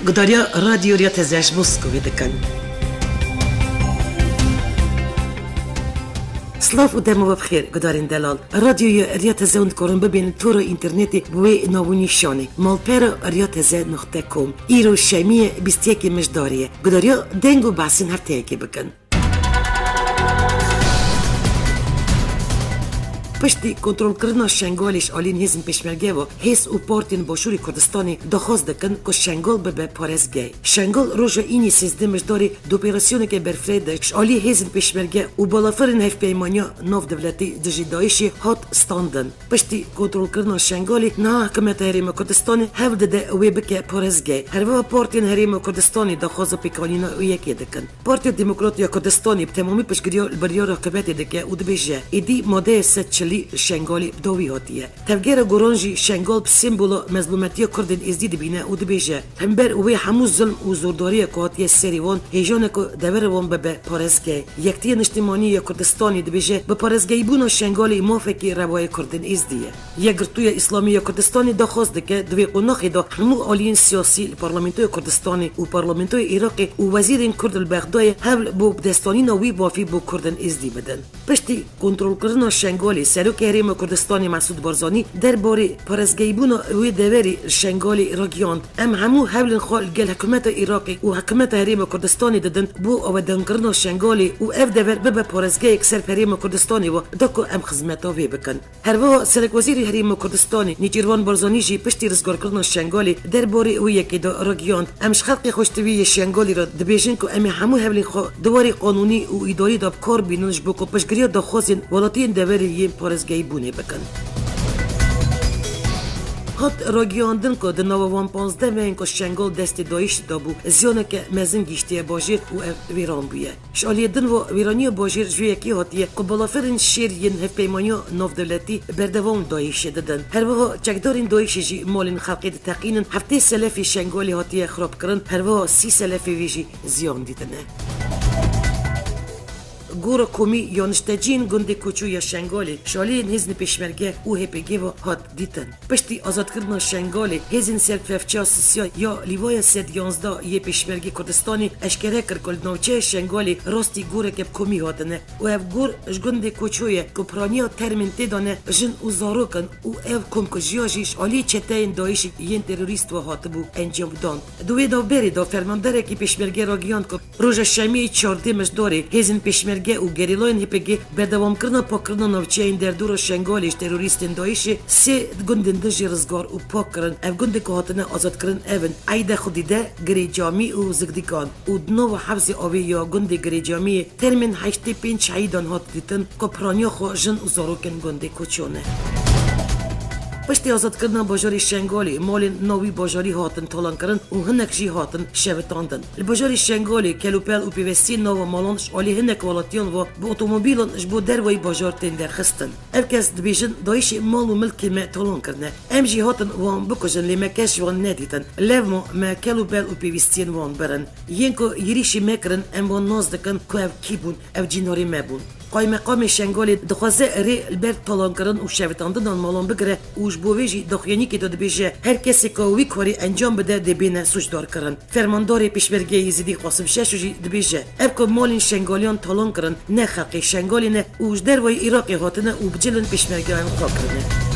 Gudarya radyo Riatezes Moszkvi dekan. سلاف و دمو بخیر گدارین دلال رادیوی ریاتزه اون کارن ببین تورو اینترنتی بوی ناونیشانی مالپر riateze.com ایرو شمی 21 مجداریه گداریا دنگو بحثین هفته یکی بکن پشتی کنترل کردن شنگالش آلین هزین پشمرگه و هز و پارتین باشوری کردستانی دخواست دکن که شنگال به پارزگی شنگال روژا اینی سیزدمش داری دو اپراسیونی که برفریدش آلی هزین پشمرگه و بالافرین هف پیمانیا ناف دولتی دجی دایشی هات ستاندن پشتی کنترل کردن شنگالی نه حکمت هریم کردستانی هفت ده وی بکه پارزگی هروا پارتین هریم کردستانی دخواست پیکانینا و یکی دکن پارتی دموکراتیا کردستانی بتمامی پشگریا البریا رقابتی دکه و دبیجه ایدی ماده ست شنگالی بدوی هاتیه تفجیر گورانجی شنگال سیمبول مظلومتی کردن ازدید بینه و دبیجه هم بر وی همو ظلم و زورداری کاتیه سریوان هیجان کو دوروان به پارزگی یکتی نشتمانی کردستانی دبیجه به پارزگی بونا شنگالی موافقی روای کردن ازدیه یگرتوی اسلامی کردستانی دخواست دکه دوی قناخی دا همو آلین سیاسی پارلمانتوی کردستانی و پارلمانتوی عراقی و وزیر کرد البغدای حول بو بدستانی نوی بافی بو کردن ازدی بدن پشتی کنترل کردن شنگالی سروک هریم کردستانی مسعود بارزانی درباره پارزگی بونا وی دوری شنگالی راگیاند ام همو حول خال گل حکومت عراقی و حکومت هریم کردستانی دادن بو آودن کردن شنگالی و اف دور به پارزگی اکثر هریم کردستانی و دکو ام خدمت وی بکن هر وا سرک وزیر هریم کردستانی نیچیروان بارزانی جی پشتی رزگار کردن شنگالی درباره وی کی دا راگیاند امش خلق خوشتوی شنگالی را دبیجن کو ام همو حول خال دوری قانونی و اداری داب کار بینش بو کو پشگریا دخوازن ولاتین دوری پارزگی بونه بکن. هات راگیاندن که دنوا وان 15 مین که شنگال دست دایش دابو زیانه که مزن گیشته باجیر و ویران بیه. شالی دن و ویرانی باجیر جوی کی هاتیه که بالافرین شیر ین هف پیمانیا ناف دولتی بردوام دایش دادن. هر وها چکدارین دایش جی مالین خلقی تقینن هفته سلفی شنگالی هاتیه خراب کرن هر وها 30 سلفی ویجی زیان دیدنه. گور کومی یانشتجین گنده کوچوی شنگالی شالی هزن پیشمرگه او هپگی و هات دیتن پشتی آزاد کردن شنگالی هزن سرکفچا سیا یا لیوای 111 یه پیشمرگی کردستانی اشکره کرد نوچه شنگالی راستی گور که کومی هاتنه و اف گور گنده کوچوی کپرانیا ترمین تدانه جن اوزارو کن او اف کم کجیاجیش علی چتین دایش ین تروریست و هاتبو انجام داد دوی دو بری دو فرماندار کی پیشمرگی راگیان کو روز شمی 14 مشداری هزن پیشمرگی و گریلاین هپگی بدوام کردن پاکردن نوچه این در دور شنگالیش تروریستین دایشی سه گندن دژی رزگار و پاک کردن اف گنده که هاتنه آزاد کردن اون ایده خودیده گری جامی و زگدیکان و دنو و حفظ آوی یا گنده گری جامی ترمین 85 شهیدان هات دیتن که پرانیا خو جن و زاروکن گنده کچونه پشتی آزاد کردن باجاری شنگالی مالین نوی باجاری هاتن تالان کردن و هنک جی هاتن شوتاندن. باجاری شنگالی کلوپل و پیوستی نو مالانش علی هنک ولاتیان و با اتومبیلان جبو دروی باجار تن در خستن. ارکز دبیجن دایش مال و ملکی ما تالان کردن. ام جی هاتن وان بکوجن لیمکش وان ندیتن. لفما ما کلوپل و پیوستین وان برن. ینکو یریشی مکرن ام وان ناز دکن که اف کیبون اف جیناری مبون. قای مقام شنگالی دخوازه ری البرت تالان کردن و شوتاندن مالان بگره وش بویجی دخیانی که داد بیشه هر کسی که وی کاری انجام بده دبینه سوچدار کردن فرمانداری پیشمرگی یزیدی قاسم ششوجی دبیشه اب که مالین شنگالیان تالان کردن نه خلقی شنگالی نه وش در وی عراقی هاتنه و بجلن پیشمرگیان خواب کردن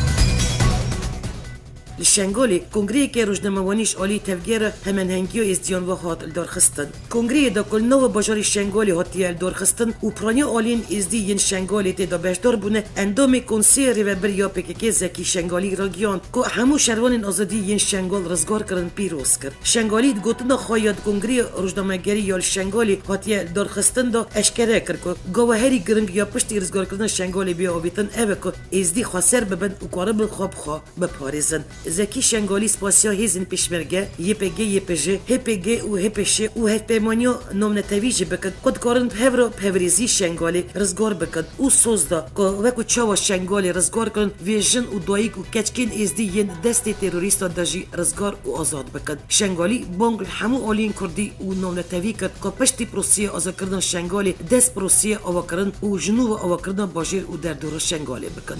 شنگالی کنگره که روزنامه‌وانیش عالی تفجیر همان هنگی و ازدیان و هات الدار خستن کنگره دا کل نو باجاری شنگالی هاتی الدار خستن و پرانی آلین ازدی ین شنگالی تدا بشدار بونه اندام کنسیر و بریا پکیک زکی شنگالی راگیان که همو شروان آزادی ین شنگال رزگار کردن پیروز کرد شنگالی گوتنا خواهد کنگره روزنامه‌گری یا شنگالی هاتی الدار خستن دا اشکره کرد که گواهری گرنگ یا پشتی رزگار کردن شنگالی بیا آبیتن اوه که ازدی خسر ببند و کارب خواب خواه بپارزن زکی شنگالی سپاسیا هزن پیشمرگه یپگی یپجه هپگی و هپشه و هپمانیا نام نتویج بکن قد کارن هورا پوریزی شنگالی رزگار بکن او سوزدا که وکو چاوا شنگالی رزگار کن ویژن و دایک و کچکین ازدی ین دست تروریستا داجی رزگار و آزاد بکن شنگالی بانگل همو آلین کردی و نام نتوی کرد که پشتی پروسیه آزاد کردن شنگالی دست پروسیه آوا کردن و جنوب آوا کردن باجیر و در دور شنگالی بکن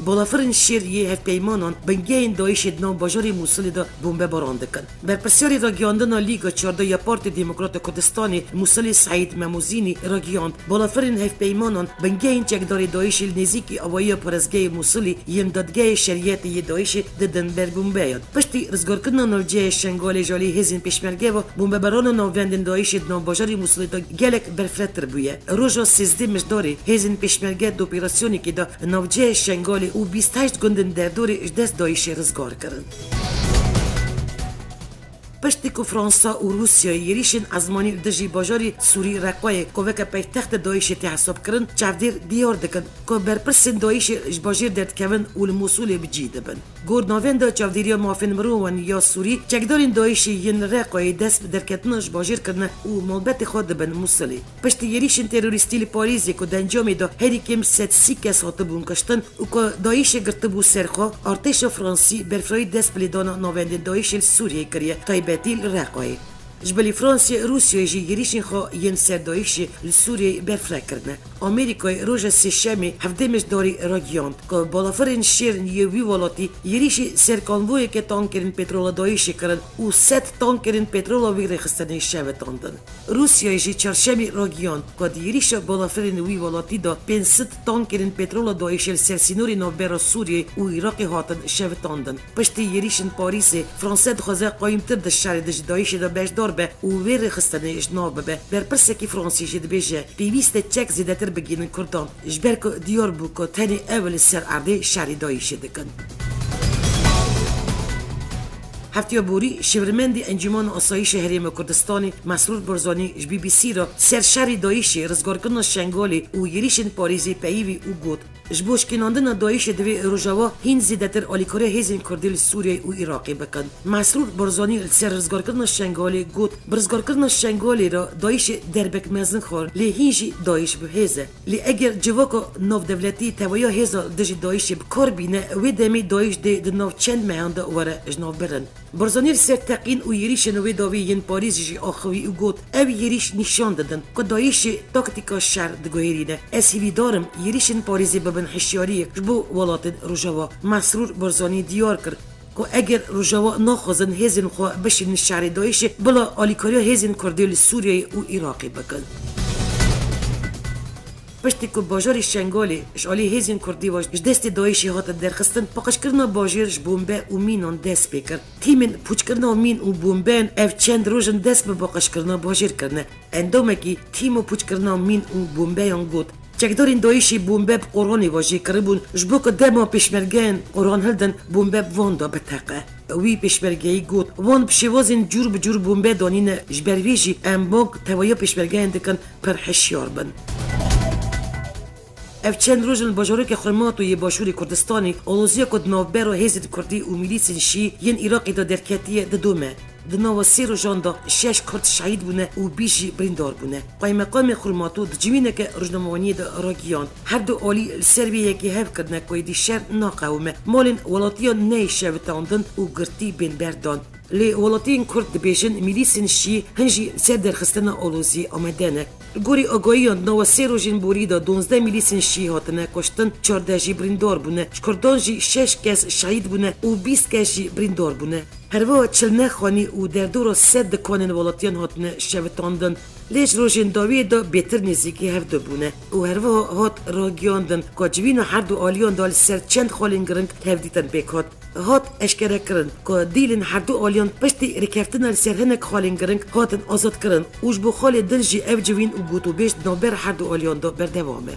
بالافرین شیر یه هف پیمانان بنگین دایش دنو باجاری موصل دا بمب باران دکن بر پرسیاری را گیاندن لیگا 14 یا پارتی دموکرات کردستانی موصل سعید مموزینی را گیاند بالافرین هف پیمانان بنگین چکداری دایش نزیکی اوایی پرزگاه موصلی یم دادگاه شریعت یه دایش ددن بر بمبیان پشتی رزگار کردن نوجه شنگال جالی هزین پیشمرگه و بمب باران نووندن دایش دنو باجاری موصل دا گلک برفرتر بویه روزا 13 مجداری هزین پیشمرگه دو اپراسیونی که دا نوجه شنگال او 28 گندن در دور دست دایش رزگار کردن پشتی که فرانسا و روسیه یریشن ازمانی دژی باجاری سوری رقای که پایتخت دایش تحساب کردن چافدیر دیار دکن که برپرسن دایش باجر درد کون و الموصول بجیده بن گورد نوین دا چافدیریا مافن مروان یا سوری چکدارین دایش ین رقای دست درکتنش باجر کردن و ملبت خود بن موصلی پشتی یریشن تروریستی پاریزی که دنجامی دا هری کم 130 کس هاتبون کشتن و که دایش گرتبو سرخا ارتش فرانسی برفرای دست بلیدانا نوین دایش سوریه کریه تایبتیل رقای جبلی فرانسیا روسیه جی یریشین خو ین سردایش لسوریه برفرا کردن امریکای روز سه‌شنبه هفدهمش داری راگیاند که بالافرین شیرن یوی ولاتی یریشی سرکانوی که تانکرین پترول دایش کردن و 100 تانکرین پترول ویره خستنی شوتاندن روسیه جی چهارشنبه راگیاند که یریش بالافرین وی ولاتی دا 500 تانکرین پترول دایش سرسینوری نوبر سوریه و عراق هاتن شوتاندن پشتی یریشن پاریس فرانسه دخوازه قایمتر د شهر دایش دا بهدار به و ویر خستنه اجناب به برپرسکی فرانسی جد بیجه پیوست چک زیدتر بگیرن کردان جبر که دیار بو که تنی اول سر عرده شهری دایش دکن هفته بوری شورمندی انجمن آسایش حریم کردستانی مسرور برزانی بی بی سی را سر شهری دایش رزگار کردن شنگالی و یریشن پاریزی پیوی او گود جبوش کناندن دایش دوی روجاوا هین زیدتر آلیکاره هزین کردیل سوریه و عراقی بکن مسرور برزانی سر رزگار کردن شنگالی گود برزگار کردن شنگالی را دایش دربک مزن خور لی هینجی دایش به هزه لی اگر جواکو نو دولتی تویا هزا دجی دایش بکار بینه و دمی دایش د نو چند مهنده وره اجناب برن برزانیر سر تقین و یریش نوی داوی ین پاریز جی آخوی او گود او یریش نشان دادن که دایش تاکتیکا شهر دگوهرینه اسیوی دارم یریشن پاریزی ببن حشیاری جبو ولات روجاوا مسرور برزانی دیار کرد که اگر روجاوا ناخوزن هزین خو بشین شهر دایش بلا آلیکاریا هزین کردیل سوریه و عراقی بکن پشتی که باجار شنگالی اشالی هزین کردی واش دست دایشی هات درخستن پاکش کردن باجرش بمبه و مینان دست بکر تیمن پوچ کردن مین و بمبن اف چند روزن دست به پاکش کردن باجر کردن اندومکی تیمو پوچ کردن مین و بمبه یان گود چکدارین دایشی بمبه قرآنی واجی کربون جبو که دما پیشمرگان قرآن هلدن بمبه واندا بتاقه وی پیشمرگی گود وان بشوازین جور به جور بمبه دانین جبرویجی امباگ تویا پیشمرگان دکن پر حشیار بن اف چند روزن باجاره که خرمات و یه باشوری کردستانی آلوزیا کد نوبر و هزید کردی و میلیسین شی ین عراقی دا درکتیه ددومه دنوا سی روزان دا 6 کرد شهید بونه و بیشی بریندار بونه قایمقام خرماتو دجوینه که روزنامه‌نامه دا راگیان هر دو عالی سرویه که هف کردنه که دی شهر ناقومه مالن ولاتیا نی شوتاندن و گرتی بین بردان لی ولاتین کرد بیشن میلیسین شی هنجی سر درخستن آلوزی آمدنه گوری آگاهیان نو سی روزین بوری دا 12 میلیسین شی هاتنه کشتن 14 جی بریندار بونه کردان جی 6 کس شهید بونه و 20 کس جی بریندار بونه هر وقت چلنه خانی و در دور سد دکانن ولاتیان هاتنه شوتاندن لیش روزین داوی دا بهتر نزدیکی هفته بونه و هر وقت هات راگیاندن که جوین هر دو آلیان دال سر چند خالین گرنگ هفدیتن بکات هات اشکره کرن که دیلن هر دو آلیان پشتی رکفتن سر هنک خالین گرنگ هاتن آزاد کرن اوش بو خال دلجی اف جوین و گوتو بیش نابر هر دو آلیان دا بردوامه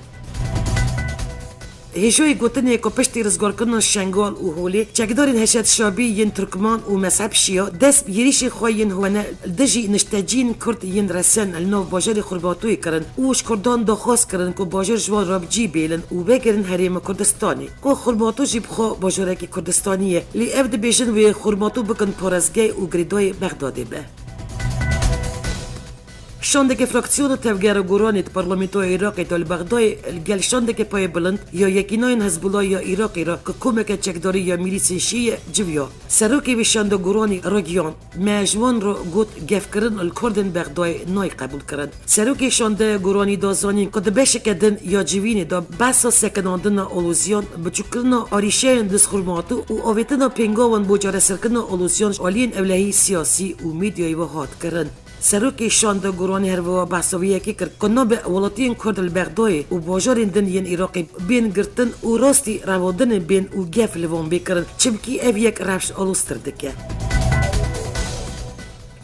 هجوی گوتنی که پشتی رزگار کردن شنگال و هولی چکدارین هشت شابی ین ترکمان و مذهب شیا دست یریش خواهین هونه دجی نشتجین کرد ین رسن النو باجر خرباتوی کرن اوش کردان دخواست کرن که باجر جوان راب جی بیلن و بگرن حریم کردستانی که خرباتو جیب خواه باجرکی کردستانیه لی افد بیشن و خرباتو بکن پارزگی و گریدای بغدادی به شاندگی فراکسیون تفگر گورانی پارلمانتو عراقی تا بغداد گل شاندگی پای بلند یا یکیناین حزب الله یا عراقی را که کمک چکداری یا میلیس شیعه جویا سروکی به شاند گورانی راگیان مجوان را گوت گف کردن الکردن بغداد نای قبول کرد سروکی شاند گورانی دازانی که بشه کدن یا جوینه دا بسا سکناندن اولوزیان بچوکرنا آریشه دسخورماتو و آویتنا پنگاوان بوجار سرکن اولوزیان آلین اولهی سیاسی و میدیای و هات کرد سروکی شاند گورانی هر و بحثویه که کرد که ناب ولاتین کرد البغدای و باجارین دن ین عراقی بین گرتن و راستی روادن بین و گف لوان بکرن چمکی او یک رفش آلوستر دکه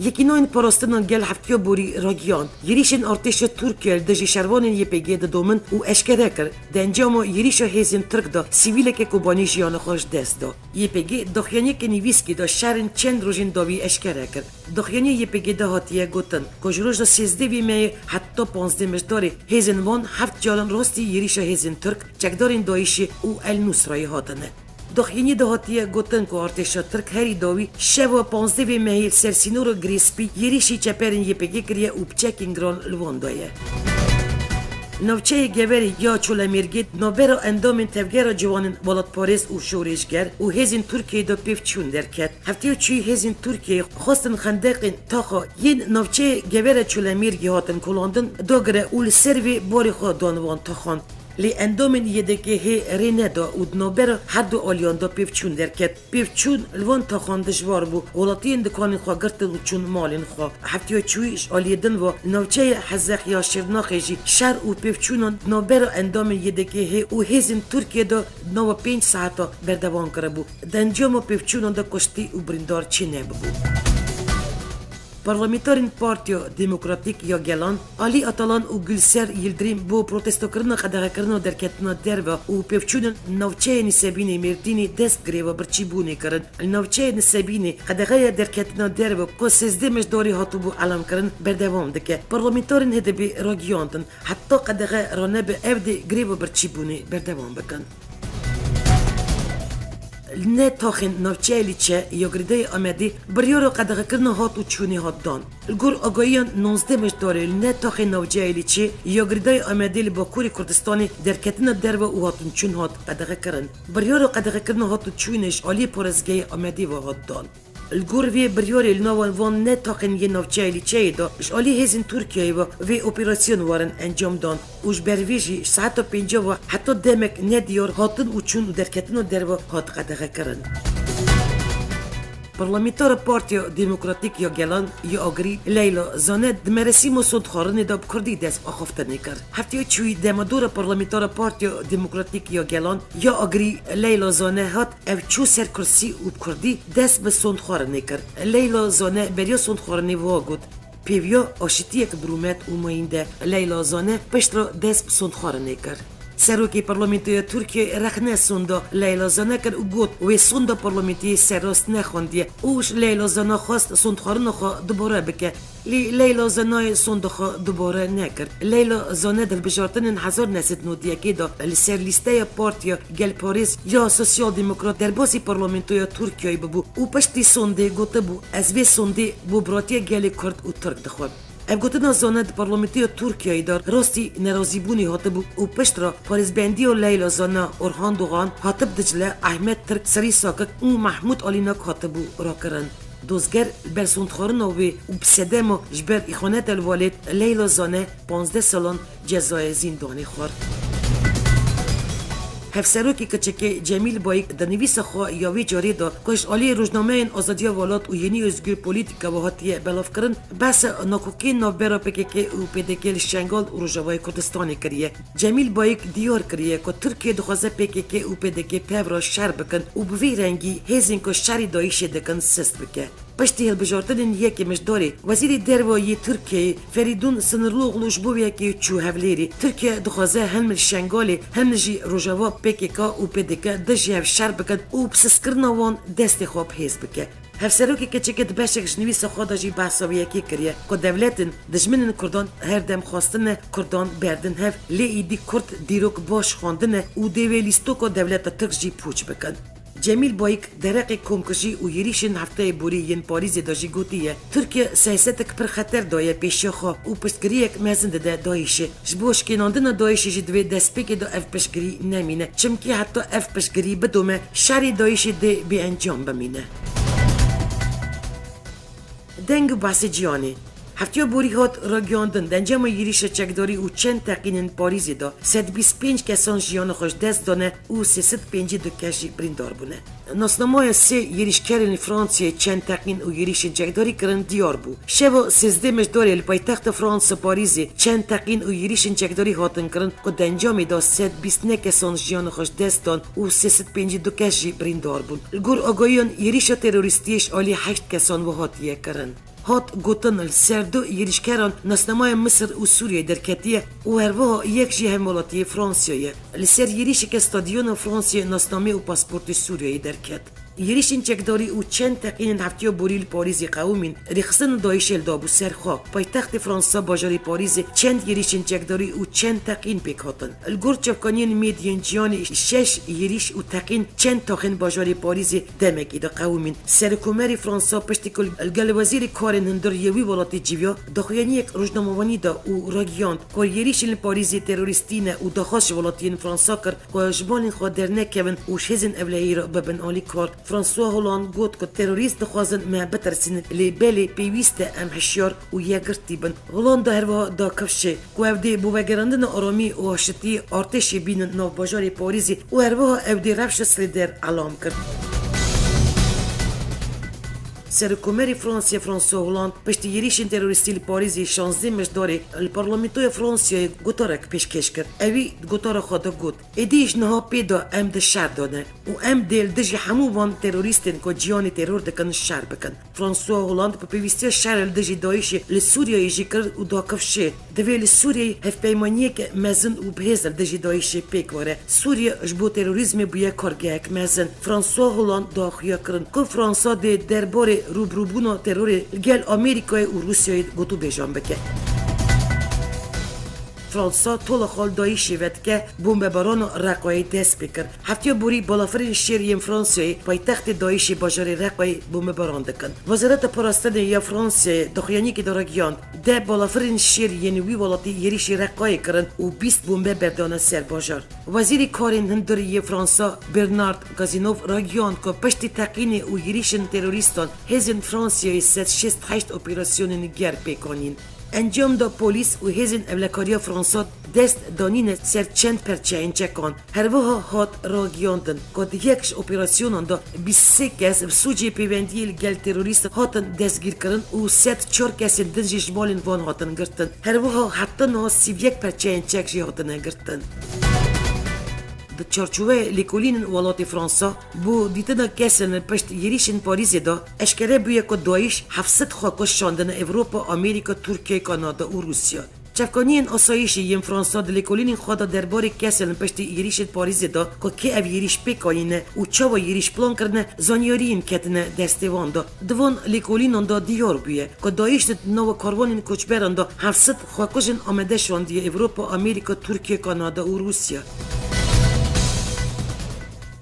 یکیناین پاراستنان گل هفتیا بوری راگیان یریشن ارتش ترکیه دژی شروانین YPG دومن و اشکره کرد دنجامو یریشا هیزن ترک دا سیویل که کوبانی جیان خوش دست دا YPG دخیانی که نیویسکی دا شرن چند روزین داوی اشکره کرد دخیانی YPG دا هاتیه گوتن کجروش دا 13 می حتی 15 مشداری هیزن وان هفت جالن راستی یریشا هیزن ترک چکدارین دایشی و النصرای هاتنه دخینی دهاتی گوتن که ارتش ترک هری داوی شب 15 مهیل سرسینور گریسپی یریشی چپرین YPG کریه و بچکین گران لوان دایه نوچه گوری یا چولمیرگید نوبرا اندامین تفگر جوانن ولاد پاریس و شورشگر و هزین ترکیه دا پیفچون درکت هفتیو چی هزین ترکیه خواستن خندقین تاخا ین نوچه گوری چولمیرگی هاتن کلاندن داگره اول سروی باری خواه دانوان تاخان لی اندامین یدکی هی رینه دا و دنابر حد و آلیان دا پیفچون درکت پیفچون لوان تا خاندشوار بو ولاتین دکانین خواه گرتن و چون مالین خواه هفتیو چویش آلیدن و نوچه حزق یا شرناخی جی شر و پیفچونان دنابر اندامین یدکی هی و هزین ترکیه دا 95 ساعتا بردوان کرده بو دنجام و پیفچونان دا کشتی و بریندار چینه بو پارلمانتارین پارتیا دموکراتیک یا گلان علی اتالان و گلسر یلدریم بو پروتستو کردن قدغه کردن درکتنا درو و پیفچون نوچه نسبینی مردینی دست گریو برچی بونی کرد نوچه نسبینی قدغه درکتنا درو کو 13 مشداری هاتو بو علم کردن بردوام دکه پارلمانتارین هدبی راگیاندن حتی قدغه رانه به افدی گریو برچی بونی بردوام بکن نه تاخن نوچه لیچه یا گریده آمدی بریارو قدغه کرنا هات و چونی هات دان الگور آگاهیان 19 مشداره نه تاخن نوچه لیچه یا گریده آمدی لباکوری کردستانی درکتنا درو و هاتون چون هات قدغه کرن بریارو قدغه کرنا هات و چونش آلی پرزگه آمدی و هات دان الگور وی بریاری النوان وان نه تاقن یه نوچه لیچه دا اش آلی هزین ترکیه و وی اپراسیون وارن انجام دان اوش برویجی ساعت 50 و حتی دمک ندیار هاتن و چون و درکتن و درو هات قدغه کرن پارلمانتار پارتیا دموکراتیک یا گلان یا آگری لیلا زانه دمرسیم و صدخارن دا بکردی دست آخفتنی کرد هفته چوی دمادور پارلمانتار پارتیا دموکراتیک یا گلان یا آگری لیلا زانه هات او چو سر کرسی و بکردی دست به صدخارنی کرد لیلا زانه بریا صدخارنی واگود پیویا آشتی که برومت و ماینده لیلا زانه پشت را دست به صدخارنی کرد سروکی پارلمانتوی ترکیه رخنه سوندا لیلا زانه کرد و گفت و سوندا پارلمانتی سراست نخوندیه اوش لیلا زانه خواست سوندخارن خوا دوباره بکه لیلا زانه سوندا خوا دوباره نکرد لیلا زانه در بجارتن هزار نسید نودیه که دا لسر لیسته پارتیا گل پاریس یا سوسیال دموکرات در باسی پارلمانتوی ترکیه ببو و پشتی سونده گوته بو از وی سونده بو براتیه گل کرد و ترک دخواد افگوتنا زانه پارلمانتی ترکیه دار راستی نرازی بونی هاتب و پشت را پاریزبندی و لیلا زانه اورهان دوغان هاتب دجله احمد ترک سری ساکک و محمود آلیناک هاتب را کرن دوزگر برسوندخارن و بسدم و جبر اخوانت الوالد لیلا زانه 15 سالان جزای زندانی خورد هفسروکی کچکی جمیل بایک در نویس خواه یاوی جاری دا کش آلی روزنامه این آزادی والات و ینی ازگیر پولیتیکا و هاتیه بلاف کرن بس ناکوکی نابرا پککی و پدکل شنگال و روژاوای کردستانی کریه جمیل بایک دیار کریه که ترکیه دخوازه پککی و پدکی پیورا شر بکن و بوی رنگی هزین که شری دایشه دکن سست بکه پشتی هلبجارتن یکی مشداری وزیر دروایی ترکیه فریدون سنرلو غلوش بویه که چو هفلیری ترکیه دخوازه هم شنگالی هم نجی روژاوا پکیکا و پدکا دجی هف شر بکن و بسسکرنا وان دست خواب هیز بکه هفسروکی کچکت باشک جنویس خدا جی بحثاویه کی کریه که دولتن دجمنن کردان هر دم خواستن کردان بردن هف لی ایدی کرد دیروک باش خواندنه و دیوی لیستو که دولت ترک جی پوچ بکن جمیل بایک درق کمکشی و یریشن هفته بوری ین پاریز داجی گوتیه ترکیه سیاستک پر خطر دایه پیشخوا و پشتگریک مزند ده دایشه جبوش کناندن دایشه جدوی دستپیک دو اف پشتگری نمینه چمکی حتی اف پشتگری بدومه شری دایشه ده بی انجام بمینه دنگ بحث جیانه هفتیا بوری هات را گیاندن دنجام یریش چکداری و چند تقینن پاریزی دا 125 کسان جیان خوش دست دانه و 305 دو کشی بریندار بونه. ناسنامای سه یریشکرین فرانسیه چند تقین و یریش چکداری کرن دیار بو. شب 13 مجداری لپایتخت فرانس پاریزی چند تقین و یریش چکداری هاتن کرن که دنجامی دا 129 کسان جیان خوش دست دان و 305 دو کشی بریندار بون. الگور آگاهیان یریش تروریستیش آلی 8 کسان و هاتیه کرن. هات گوتن السردو یریشکران ناسنامای مصر و سوریه درکتیه و هروا یک جه ملاتی فرانسیه لسر یریش که استادیون فرانسیه ناسنامه و پاسپورت سوریه درکت یریشین چکداری و چند تقین هفتیا بوریل پاریزی قومین رخصن دایشل دابو سرخوا پایتخت فرانسا باجاری پاریز چند یریشین چکداری و چند تقین پیک هاتن الگور چفکانین میدین جیان 6 یریش و تقین چند تاخن باجاری پاریز دمک ایدا قومین سرکومری فرانسا پشتی کل الگل وزیر کارن هندر یوی ولاتی جیویا دخویانی یک روزنامه‌وانی دا و راگیاند که یریشین پاریزی تروریستینه و دخواش ولاتین فرانسا کر که جبالین خود در نکون و شهزن اولهی را ببن آلی کار فرانسوا هولاند گوت که تروریست دخوازن ما بترسین لیبلی پیویست ام هشیار و یگرتی بن هولاند هروا دا کفشه که افدی بوگرندن آرامی و هشتی ارتشی بین نو باجار پاریزی و هروا افدی رفش سلیدر علام کرد سرکومری فرانسیا فرانسوا هولاند پشت یریشین تروریستی پاریزی 16 مجداری الپارلمانتوی فرانسیا گوتارک پیشکش کرد اوی گوتار خود گوت ادیش نها پیدا ام ده شهر دانه و ام دل دژ همو وان تروریستن کو جیان ترور دکن شهر بکن فرانسوا هولاند په پیوستی شهر دژ دایش ل سوریه جیکر و داکفشه دویل سوریه هف پیمانی که مزن و بهزر دژ دایش پیک وره سوریه جبو تروریسم بیا کارگاک مزن فرانسوا هولاند داخیا کرن کو فرانسا ده درباره روبروبونا ترور گل آمریکای و روسیای گوتو بیجان بکه فرانسا طول خال دایشی ود که بمباران رقای دست بکر هفته بوری بالافرین شهریم فرانسیای پایتخت دایشی باجار رقای بمباران دکن وزارت پاراستن یا فرانسیای دخیانی که دارگیان ده بالافرین شهر یعنی وی ولاتی یریش رقای کرن و 20 بمب بردانه سر باجار وزیر کارین هندری فرانسا برنارد گازینوف راگیان که پشت تقین و یریشن تروریستان هزین فرانسیای 168 اپراسیون نگر پیکانین انجام دا پلیس و هزین اولکاریا فرانسا دست دانین سر چند پرچه این چکان هر وها هات را گیاندن که یکش اپراسیونان دا 23 کس سوجی پیوندی گل تروریست هاتن دستگیر کرن و 4 کس دنجش بالین وان هاتن گرتن هر وها حتی ها 31 پرچه این چکشی هاتن گرتن د چارچوبه لیکولین ولات فرانسا بو دیتنا کسن پشت یریشن پاریزی دا اشکره بویه که دایش 700 خاکش شاندن اوروپا، آمریکا، ترکیه، کانادا و روسیه. چفکانین آسایشی یم فرانسا دلیکولین خواهد درباره کسن پشت یریش پاریزی دا که او یریش پیکاینه و چاوا یریش پلان کرنه زانیارین کتنه دستوان دا دوان لیکولین دا دیار بویه که دایش نو کاروانین کوچبران دا 700 خاکشن آمده شاندی اوروپا، آمریکا، ترکیه، کانادا و روسیه.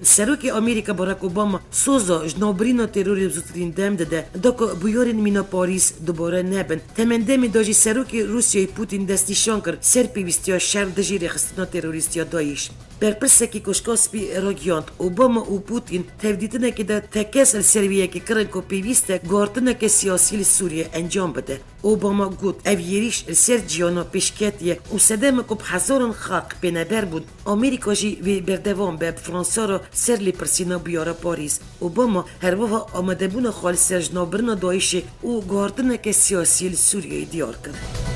سروک امریکا باراک اوباما سوزا جنابرینا تروری زودترین دم داده داکو بیارین مینا پاریس دوباره نبن تمندمی داجی سروک روسیای پوتین دستیشان کرد سر پیوستیا شر دجی رخستنا تروریستیا دایش برپرسکی کشکاسپی راگیاند اوباما و پوتین تفدیدنه که ده تکسل سرویه که کرن که پیوسته گارتنه که سیاسی سوریه انجام بده اوباما گوت او یریش سر جیانا پیشکتیه و سدم که بحزارن خاق بینبر بود امریکا جی و بردوان به فرانسا را سر لی پرسینا بیاره پاریس اوباما هر وها آمده بونه خال سر جنابرنا دایشه و گارتنه که سیاسی سوریه دیار کرد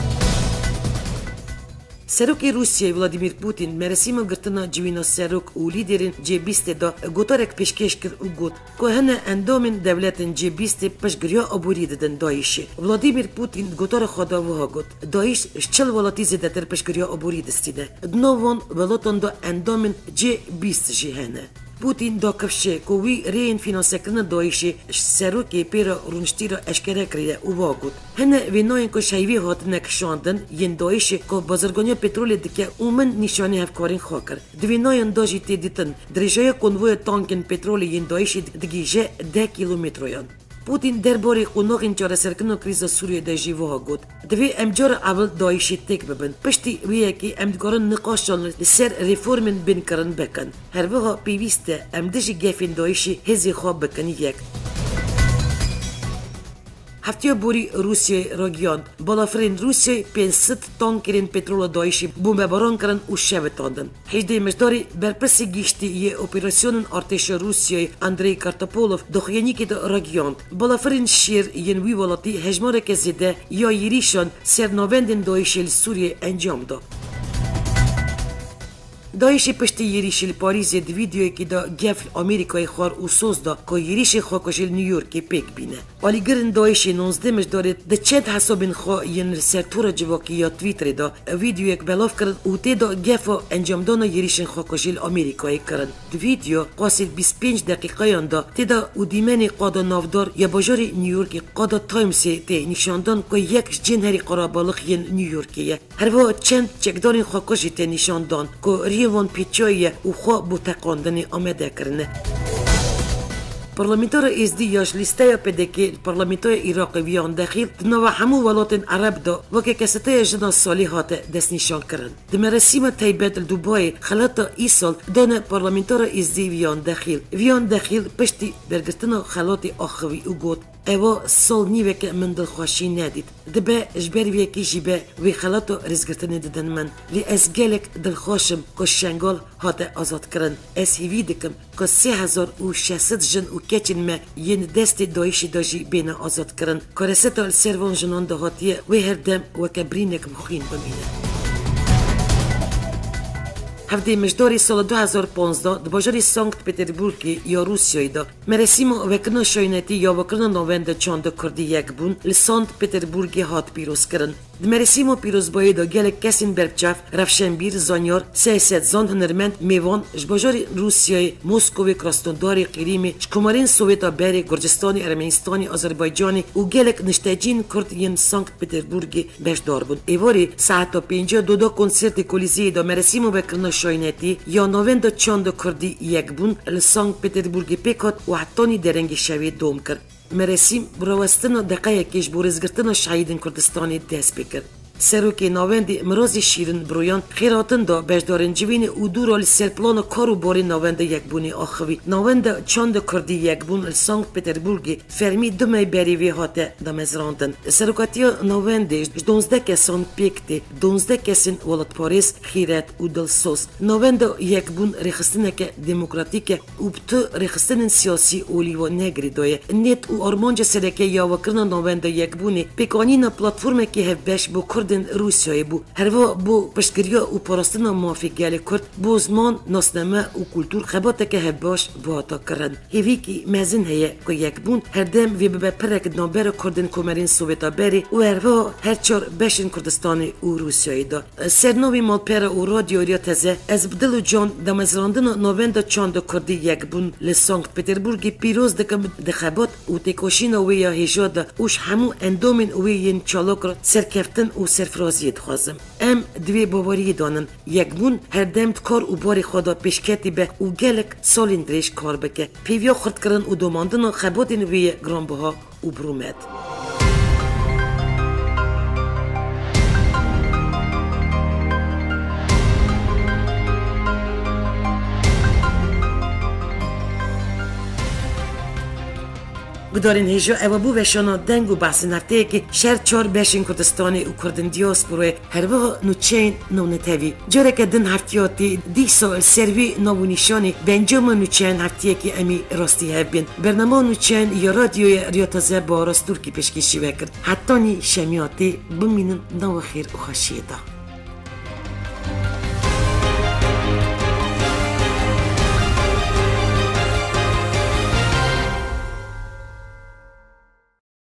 سروک روسیای ولادیمیر پوتین مراسم گرتنا جوینا سروک و لیدرین G20 دا گوتارک پیشکش کرد و گوت که هنه اندامین دولتن G20 پشگریا عبوری دادن دایشه ولادیمیر پوتین گوتار خدا وها گوت دایش شچل ولاتی زده تر پشگریا عبوری دستیده دنوان ولاتان دا اندامین G20 جی هنه پوتین دا کفشه که وی رین فینانسکرن دایشی سروکی پیرا رونشتی را اشکره کریه او واگود هنه ویناین که شایوی هات نکشاندن ین دایشی که بازرگانی پترول دیگه اومن نشانی هفکارین خاکر دویناین داجی تیدیتن درجای کنوی تانکن پترول ین دایشی دیگه 10 کیلومترویان پوتین درباره قوناغین چاره سرکن کریز سوریه دا جیوها گود دوی امجار اول دایشی تک ببن پشتی ویه که امدگارن نقاشان لسر ریفورمن بین کرن بکن هر وها پیوسته امدجی گفین دایشی هزی خواب بکن یک هفته بوری روسیه راگیان بالافرین روسیه 500 تانکرین پترول دایشی بمباران کردن و شوتاندن. 18 مجداری برپرس گیشتی یه اپراسیون ارتش روسیه اندری کارتاپولوف دخیانی دا راگیان بالافرین شیر ین وی ولاتی هجمار کزیده یا یریشان سرناوندین دایشی سوریه انجام دا. دایشی پشتی یریشیل پاریزی دی ویدیوی که دا گفل آمریکای خوار و سوز دا که یریشی خواکشیل نیویورکی پیک بینه. ولی گرن دایشی 19 مش دارد ده چند حسابین خواه ین سرطور جواکی یا تویتر دا ویدیو یک بلاف کرد و تی دا گفا انجام دانا یریشن خواکشیل آمریکای کرد. دی ویدیو قاسد 25 دقیقه یان دا تی دا او دیمنی قادا نافدار یا باجاری نیویورکی قادا تایمسی تی نشاندان که یک جنهری قرابالخ ین نیویورکیه. هر وا چند چکدارین خواکشی تی نشاندان که وان پیچایی و خواه بو تقاندنی آمده کرنه. پارلمانتار ازدی یاش لیسته پدکی پارلمانتار عراق ویان داخل دنوا همو ولاتن عرب دا وکه کسته جنا سالی هات دست نشان کرن. دمرسیم تایبت دبی خلاط ایسال دان پارلمانتار ازدی ویان داخل پشتی برگرتنا خلاط آخوی او گود اوا سال نیوه که من دلخواشی ندید دبه اجبر وی که جیبه وی خلاطو رزگرتنی ددن من لی از گلک دلخواشم که شنگال هاته آزاد کرن از هیوی دکم که 3600 جن و کچن ما ین دست دایشی داجی بین آزاد کرن که رسطال سروان جنان ده هاتیه وی هر دم و کبرینک مخین بمینه هفته مجداری سال 2015 د باجاری سانکت پتربورگی یا روسیای دا مراسم وکنا شاینتی یا وکنا نوند چاند کردی یک بون لسانت پتربورگی هات پیروز کرن. د مراسم پیروز بایی دا گل کسین برچاف رفشنبیر زانیار 300 زان هنرمند میوان باجاری روسیای موسکوی کراستونداری قریمی شکمارین سوویتا بری گرجستانی ارمنستانی آذربایجانی و گلک نشتاجین کرد ین سانکت پتربورگی بشدار بون. ایواری ساعت 52 دا کنسرت کولیزی دا مراسم وکنا شاینتی یا نوند چاند کردی یک بون لسانکت پتربورگی پیکات و حتانی درنگ شوی دوم کرد. مراسم براوستن دقیقه کش بورزگرتن شهیدین کردستانی دست بکرد. سروکی ناوندی مرازی شیرین برویان خیراتن دا بجدارن جوین او دورال سرپلان کارو باری ناوند یک بونی آخوی ناوند چاند کردی یک بون سانکت پتربورگی فرمی دمی بریوی هاته دمزراندن سروکاتیا ناوندی 12 کسان پیکتی 12 کسین ولد پاریس خیرات و دلسوز ناوند یک بون رخستنک دموکراتیک و بتو رخستن سیاسی اولی و نگری دایه نیت و آرمانج سرکه یا وکرن ناوند یک بونی پیکانین پلاتفورم که هفبش بو روسیای بو هروا بو پشتگیریا و پاراستنا مافی گل کرد بو زمان ناسنامه و کلتور خباته که هباش باتا کرن هیوی که مزین هیه که یک بون هر دم وی به پرک نابر کردن کمرین سوویتا بری و هروا هر چار بشین کردستانی و روسیای دا سرنوی مالپره و رادیو ریا تزه از بدل و جان دمزراندن نوند چاند کردی یک بون لسانکت پتربورگی پیروز دکم دخبات و تکوشین وی یا هجاد اوش همو اندومین وی ین چالاک سرکفتن و سرفرازیت خوازم ام دوی باوری دانن یک بون هر دمت کار و باری خدا پیشکتی به و گلک سالین دریش کار بکه پیویا خرد کرن و دوماندن و خباتین وی گرانبها و برومد گدارین هیجا اوابو وشانا دنگ و بحث نفته که شهر چار بشین کردستانی و کردن دیاسپوره هر وقت نوچین نو نتوی جاره که دن هفتیاتی دی سال سروی نو نشانی بنجام نوچین هفتیه که امی راستی هبین برنامه نوچین یا رادیوی ریاتازه با راستور کی پشکشی وکرد حتی نی شمیاتی بمینن نو خیر و خشیده